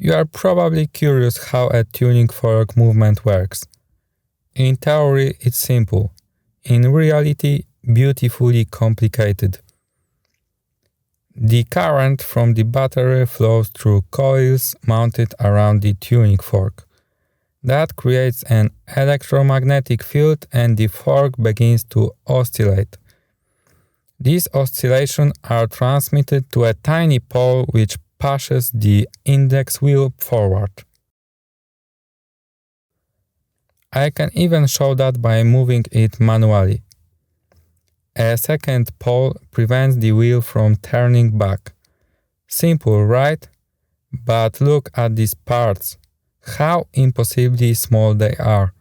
You are probably curious how a tuning fork movement works. In theory, it's simple. In reality, beautifully complicated. The current from the battery flows through coils mounted around the tuning fork. That creates an electromagnetic field and the fork begins to oscillate. These oscillations are transmitted to a tiny pole which pushes the index wheel forward. I can even show that by moving it manually. A second pole prevents the wheel from turning back. Simple, right? But look at these parts. How impossibly small they are.